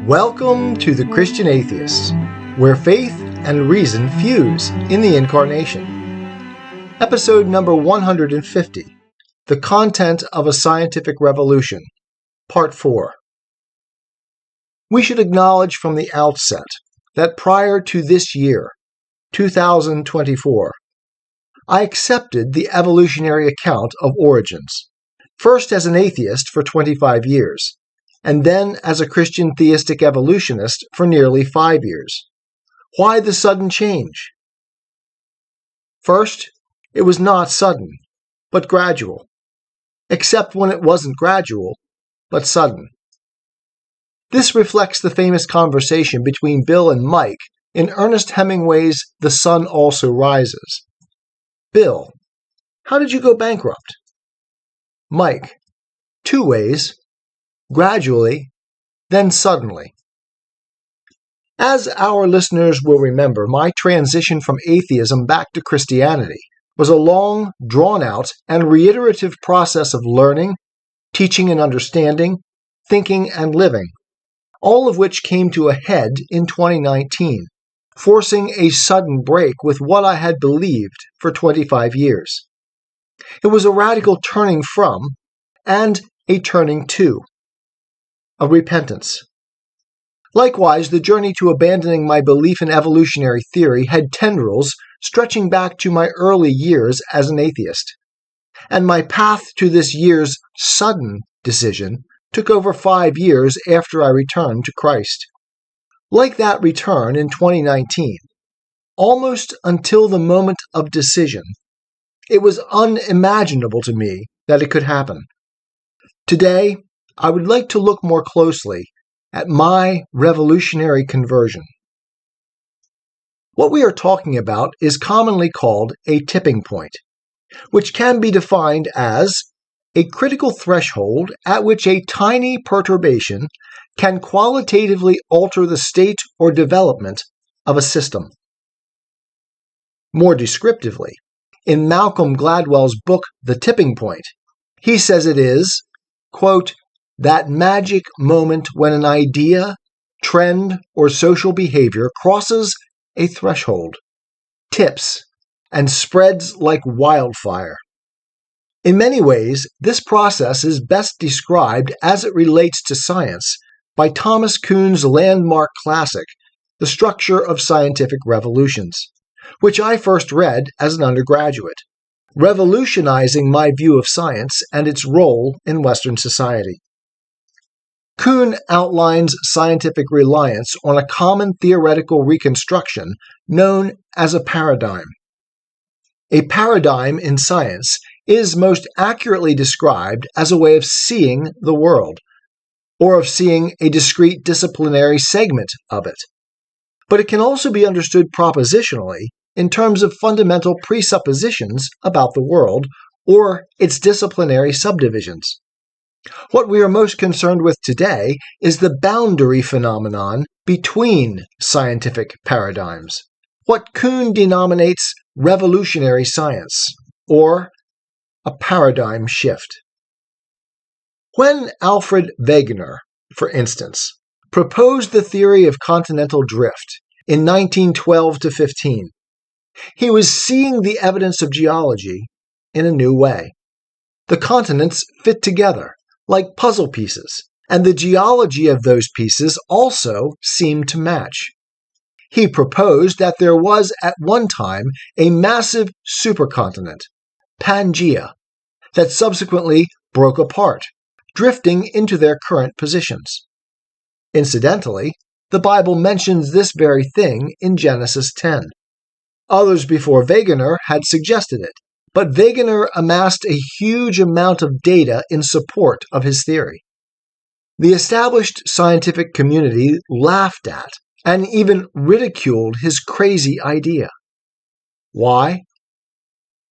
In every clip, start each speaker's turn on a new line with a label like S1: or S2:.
S1: Welcome to the Christian Atheists, where faith and reason fuse in the incarnation. Episode number 150, The Content of a Scientific Revolution, Part 4. We should acknowledge from the outset that prior to this year, 2024, I accepted the evolutionary account of origins, first as an atheist for 25 years, and then as a Christian theistic evolutionist for nearly 5 years. Why the sudden change? First, it was not sudden, but gradual, except when it wasn't gradual, but sudden. This reflects the famous conversation between Bill and Mike in Ernest Hemingway's The Sun Also Rises. Bill: how did you go bankrupt? Mike: 2 ways. Gradually, then suddenly. As our listeners will remember, my transition from atheism back to Christianity was a long, drawn-out, and reiterative process of learning, teaching and understanding, thinking and living, all of which came to a head in 2019, forcing a sudden break with what I had believed for 25 years. It was a radical turning from, and a turning to, a repentance. Likewise, the journey to abandoning my belief in evolutionary theory had tendrils stretching back to my early years as an atheist, and my path to this year's sudden decision took over 5 years after I returned to Christ. Like that return in 2019, almost until the moment of decision, it was unimaginable to me that it could happen. Today, I would like to look more closely at my revolutionary conversion. What we are talking about is commonly called a tipping point, which can be defined as a critical threshold at which a tiny perturbation can qualitatively alter the state or development of a system. More descriptively, in Malcolm Gladwell's book, The Tipping Point, he says it is, quote, that magic moment when an idea, trend, or social behavior crosses a threshold, tips, and spreads like wildfire. In many ways, this process is best described as it relates to science by Thomas Kuhn's landmark classic, The Structure of Scientific Revolutions, which I first read as an undergraduate, revolutionizing my view of science and its role in Western society. Kuhn outlines scientific reliance on a common theoretical reconstruction known as a paradigm. A paradigm in science is most accurately described as a way of seeing the world, or of seeing a discrete disciplinary segment of it. But it can also be understood propositionally in terms of fundamental presuppositions about the world, or its disciplinary subdivisions. What we are most concerned with today is the boundary phenomenon between scientific paradigms, what Kuhn denominates revolutionary science, or a paradigm shift. When Alfred Wegener, for instance, proposed the theory of continental drift in 1912-15, he was seeing the evidence of geology in a new way. The continents fit together like puzzle pieces, and the geology of those pieces also seemed to match. He proposed that there was at one time a massive supercontinent, Pangaea, that subsequently broke apart, drifting into their current positions. Incidentally, the Bible mentions this very thing in Genesis 10. Others before Wegener had suggested it, but Wegener amassed a huge amount of data in support of his theory. The established scientific community laughed at and even ridiculed his crazy idea. Why?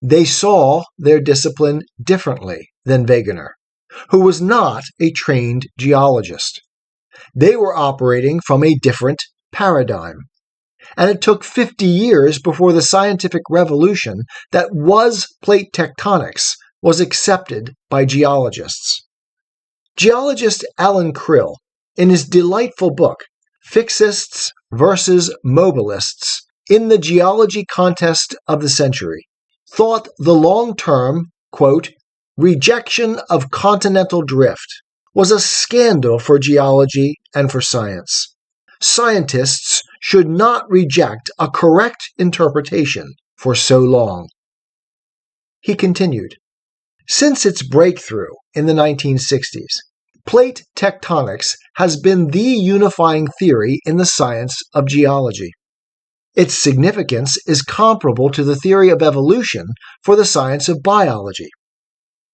S1: They saw their discipline differently than Wegener, who was not a trained geologist. They were operating from a different paradigm. And it took 50 years before the scientific revolution that was plate tectonics was accepted by geologists. Geologist Allan Krill, in his delightful book, FIXISTS versus MOBILISTS in the Geology Contest of the Century, thought the long-term, quote, rejection of continental drift was a scandal for geology and for science. Scientists should not reject a correct interpretation for so long. He continued, since its breakthrough in the 1960s, plate tectonics has been the unifying theory in the science of geology. Its significance is comparable to the theory of evolution for the science of biology.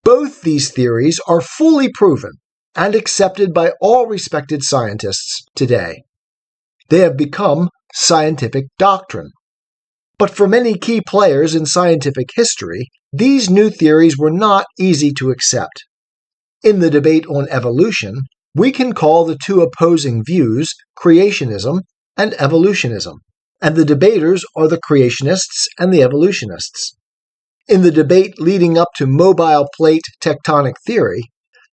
S1: Both these theories are fully proven and accepted by all respected scientists today. They have become scientific doctrine. But for many key players in scientific history, these new theories were not easy to accept. In the debate on evolution, we can call the two opposing views creationism and evolutionism, and the debaters are the creationists and the evolutionists. In the debate leading up to mobile plate tectonic theory,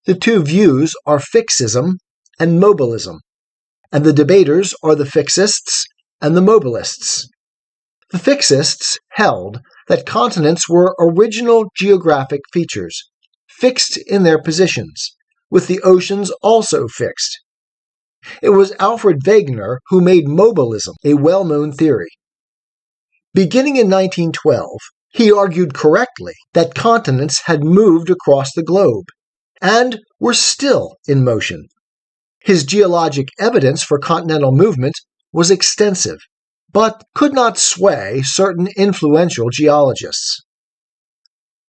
S1: the two views are fixism and mobilism, and the debaters are the fixists and the mobilists. The fixists held that continents were original geographic features, fixed in their positions, with the oceans also fixed. It was Alfred Wegener who made mobilism a well-known theory. Beginning in 1912, he argued correctly that continents had moved across the globe and were still in motion. His geologic evidence for continental movement was extensive, but could not sway certain influential geologists.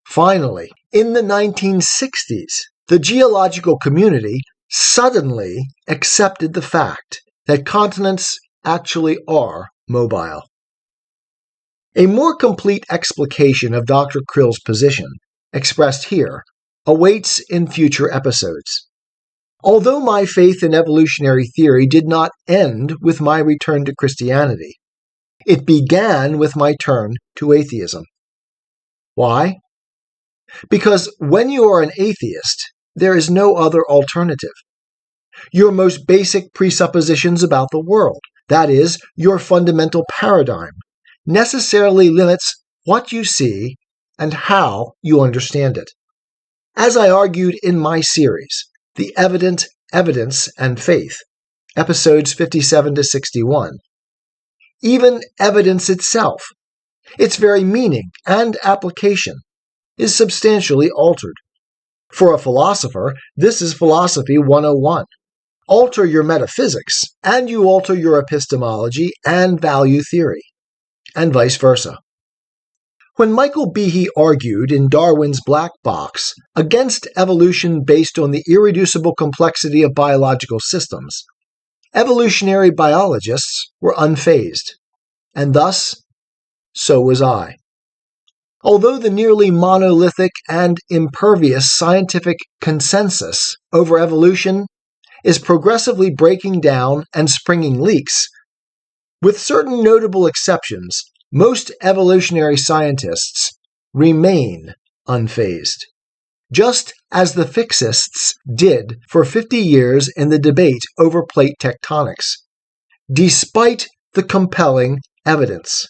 S1: Finally, in the 1960s, the geological community suddenly accepted the fact that continents actually are mobile. A more complete explication of Dr. Krill's position, expressed here, awaits in future episodes. Although my faith in evolutionary theory did not end with my return to Christianity, it began with my turn to atheism. Why? Because when you are an atheist, there is no other alternative. Your most basic presuppositions about the world, that is, your fundamental paradigm, necessarily limits what you see and how you understand it. As I argued in my series, The Evident Evidence and Faith, episodes 57 to 61, even evidence itself, its very meaning and application, is substantially altered. For a philosopher, this is Philosophy 101. Alter your metaphysics, and you alter your epistemology and value theory, and vice versa. When Michael Behe argued in Darwin's Black Box against evolution based on the irreducible complexity of biological systems, evolutionary biologists were unfazed, and thus, so was I. Although the nearly monolithic and impervious scientific consensus over evolution is progressively breaking down and springing leaks, with certain notable exceptions, most evolutionary scientists remain unfazed, just as the fixists did for 50 years in the debate over plate tectonics, despite the compelling evidence.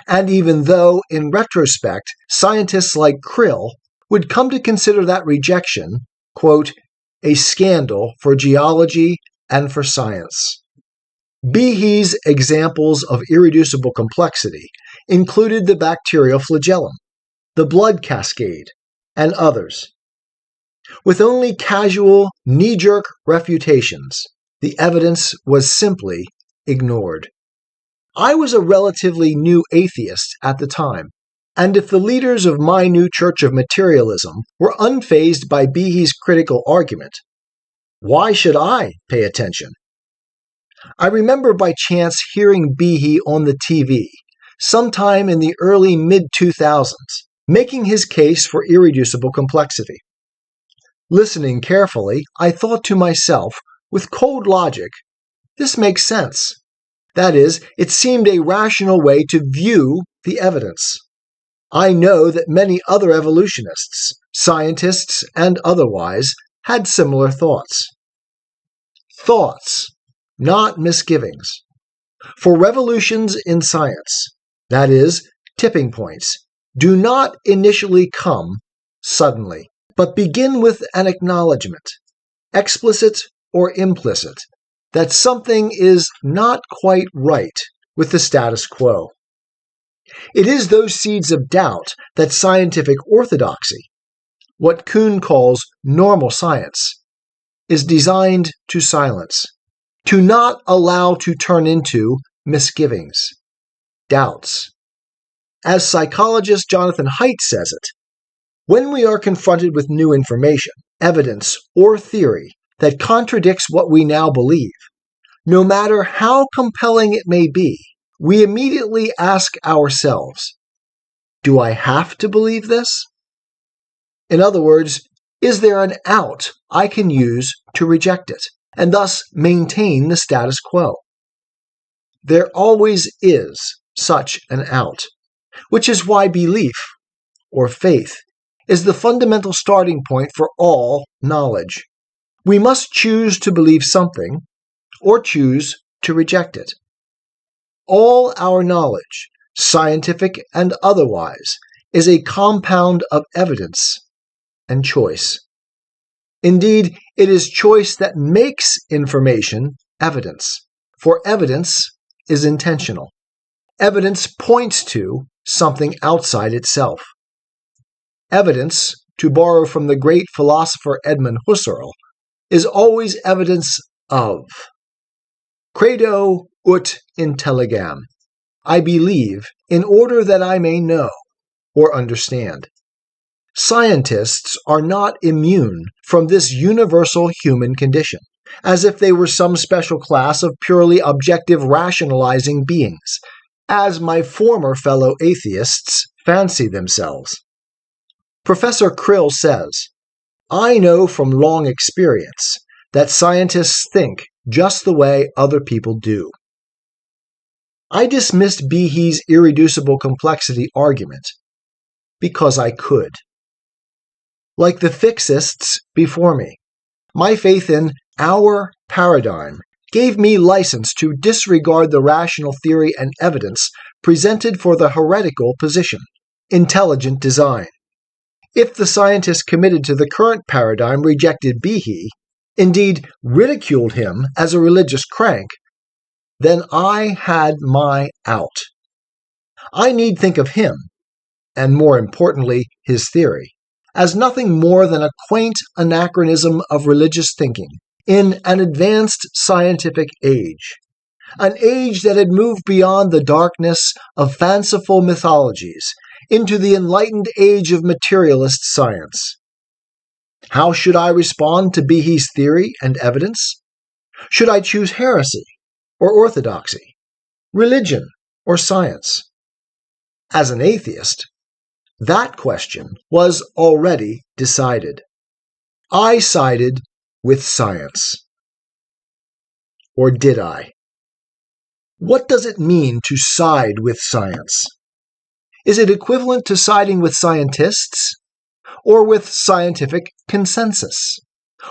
S1: And even though, in retrospect, scientists like Krill would come to consider that rejection, quote, a scandal for geology and for science. Behe's examples of irreducible complexity included the bacterial flagellum, the blood cascade, and others. With only casual, knee-jerk refutations, the evidence was simply ignored. I was a relatively new atheist at the time, and if the leaders of my new church of materialism were unfazed by Behe's critical argument, why should I pay attention? I remember by chance hearing Behe on the TV, sometime in the early mid-2000s, making his case for irreducible complexity. Listening carefully, I thought to myself, with cold logic, this makes sense. That is, it seemed a rational way to view the evidence. I know that many other evolutionists, scientists and otherwise, had similar thoughts. thoughts, not misgivings. For revolutions in science, that is, tipping points, do not initially come suddenly, but begin with an acknowledgement, explicit or implicit, that something is not quite right with the status quo. It is those seeds of doubt that scientific orthodoxy, what Kuhn calls normal science, is designed to silence, to not allow to turn into misgivings, doubts. As psychologist Jonathan Haidt says it, when we are confronted with new information, evidence, or theory that contradicts what we now believe, no matter how compelling it may be, we immediately ask ourselves, do I have to believe this? In other words, is there an out I can use to reject it, and thus maintain the status quo? There always is such an out, which is why belief, or faith, is the fundamental starting point for all knowledge. We must choose to believe something, or choose to reject it. All our knowledge, scientific and otherwise, is a compound of evidence and choice. Indeed, it is choice that makes information evidence, for evidence is intentional. Evidence points to something outside itself. Evidence, to borrow from the great philosopher Edmund Husserl, is always evidence of. Credo ut intelligam. I believe in order that I may know or understand. Scientists are not immune from this universal human condition, as if they were some special class of purely objective rationalizing beings, as my former fellow atheists fancy themselves. Professor Krill says, I know from long experience that scientists think just the way other people do. I dismissed Behe's irreducible complexity argument because I could. Like the FIXISTS before me, my faith in our paradigm gave me license to disregard the rational theory and evidence presented for the heretical position, intelligent design. If the scientists committed to the current paradigm rejected Behe, indeed ridiculed him as a religious crank, then I had my out. I need think of him, and more importantly his theory, as nothing more than a quaint anachronism of religious thinking in an advanced scientific age, an age that had moved beyond the darkness of fanciful mythologies into the enlightened age of materialist science. How should I respond to Behe's theory and evidence? Should I choose heresy or orthodoxy, religion or science? As an atheist, that question was already decided. I sided with science. Or did I? What does it mean to side with science? Is it equivalent to siding with scientists, or with scientific consensus,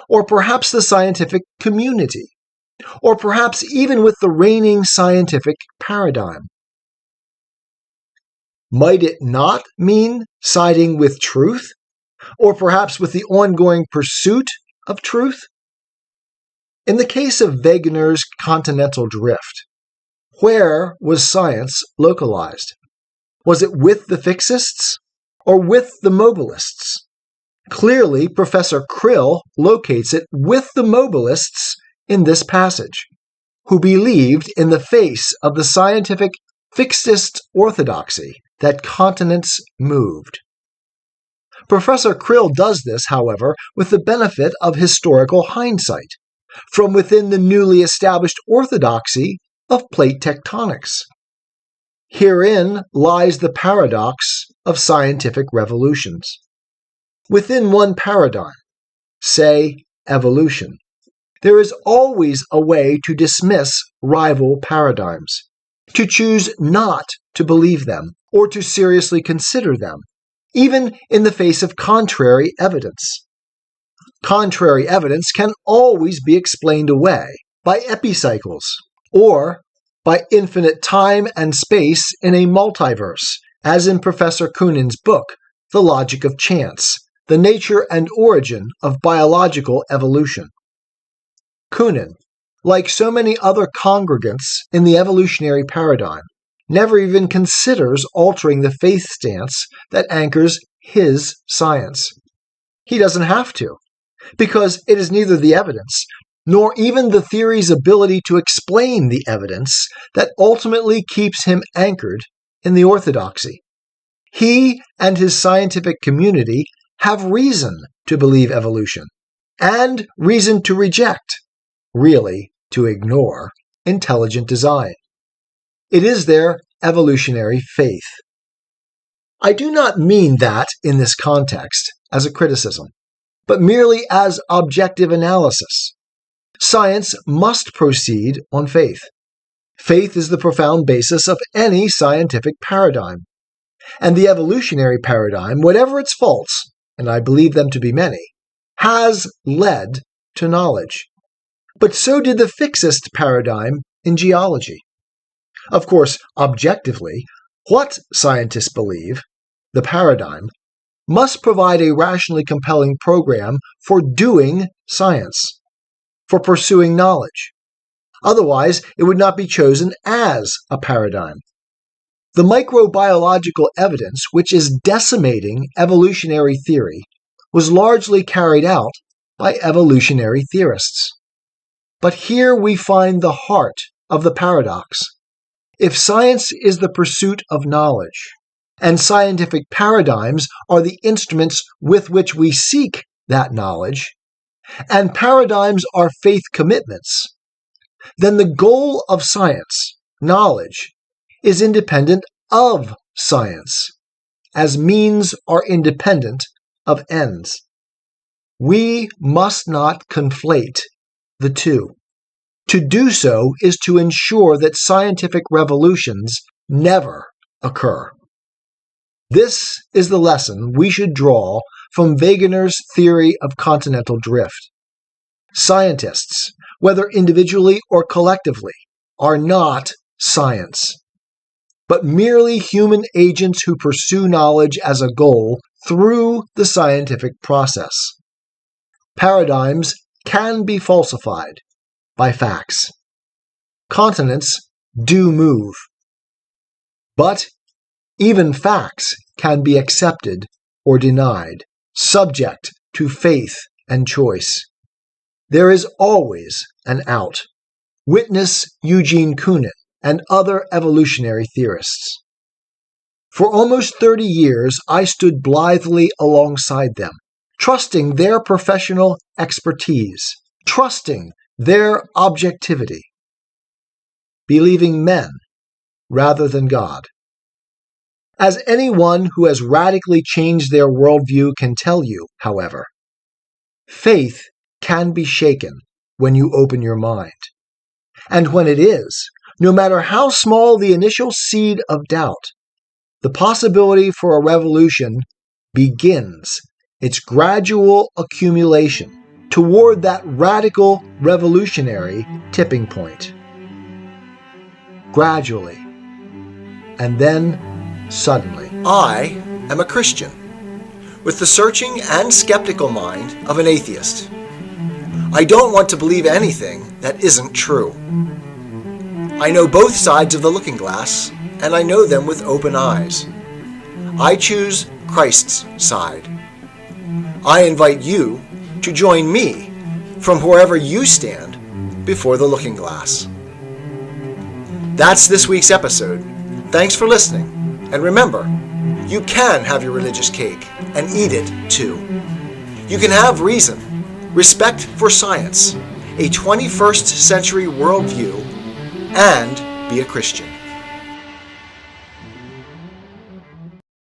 S1: or perhaps the scientific community, or perhaps even with the reigning scientific paradigm? Might it not mean siding with truth, or perhaps with the ongoing pursuit of truth? In the case of Wegener's continental drift, where was science localized? Was it with the FIXISTS or with the MOBILISTS? Clearly, Professor Krill locates it with the MOBILISTS in this passage, who believed in the face of the scientific fixist orthodoxy that continents moved. Professor Krill does this, however, with the benefit of historical hindsight, from within the newly established orthodoxy of plate tectonics. Herein lies the paradox of scientific revolutions. Within one paradigm, say evolution, there is always a way to dismiss rival paradigms, to choose not to believe them or to seriously consider them, even in the face of contrary evidence. Contrary evidence can always be explained away by epicycles, or by infinite time and space in a multiverse, as in Professor Koonin's book, The Logic of Chance, The Nature and Origin of Biological Evolution. Koonin, like so many other congregants in the evolutionary paradigm, never even considers altering the faith stance that anchors his science. He doesn't have to, because it is neither the evidence nor even the theory's ability to explain the evidence that ultimately keeps him anchored in the orthodoxy. He and his scientific community have reason to believe evolution, and reason to reject, really to ignore, intelligent design. It is their evolutionary faith. I do not mean that, in this context, as a criticism, but merely as objective analysis. Science must proceed on faith. Faith is the profound basis of any scientific paradigm. And the evolutionary paradigm, whatever its faults, and I believe them to be many, has led to knowledge. But so did the fixist paradigm in geology. Of course, objectively, what scientists believe, the paradigm, must provide a rationally compelling program for doing science, for pursuing knowledge. Otherwise, it would not be chosen as a paradigm. The microbiological evidence which is decimating evolutionary theory was largely carried out by evolutionary theorists. But here we find the heart of the paradox. If science is the pursuit of knowledge, and scientific paradigms are the instruments with which we seek that knowledge, and paradigms are faith commitments, then the goal of science, knowledge, is independent of science, as means are independent of ends. We must not conflate the two. To do so is to ensure that scientific revolutions never occur. This is the lesson we should draw from Wegener's theory of continental drift. Scientists, whether individually or collectively, are not science, but merely human agents who pursue knowledge as a goal through the scientific process. Paradigms can be falsified by facts. Continents do move. But even facts can be accepted or denied, subject to faith and choice. There is always an out. Witness Eugene Koonin and other evolutionary theorists. For almost 30 years, I stood blithely alongside them, trusting their professional expertise, trusting their objectivity, believing men rather than God. As anyone who has radically changed their worldview can tell you, however, faith can be shaken when you open your mind. And when it is, no matter how small the initial seed of doubt, the possibility for a revolution begins its gradual accumulation toward that radical revolutionary tipping point. Gradually, and then suddenly. I am a Christian, with the searching and skeptical mind of an atheist. I don't want to believe anything that isn't true. I know both sides of the looking glass, and I know them with open eyes. I choose Christ's side. I invite you to join me from wherever you stand before the looking glass. That's this week's episode. Thanks for listening. And remember, you can have your religious cake and eat it too. You can have reason, respect for science, a 21st century worldview, and be a Christian.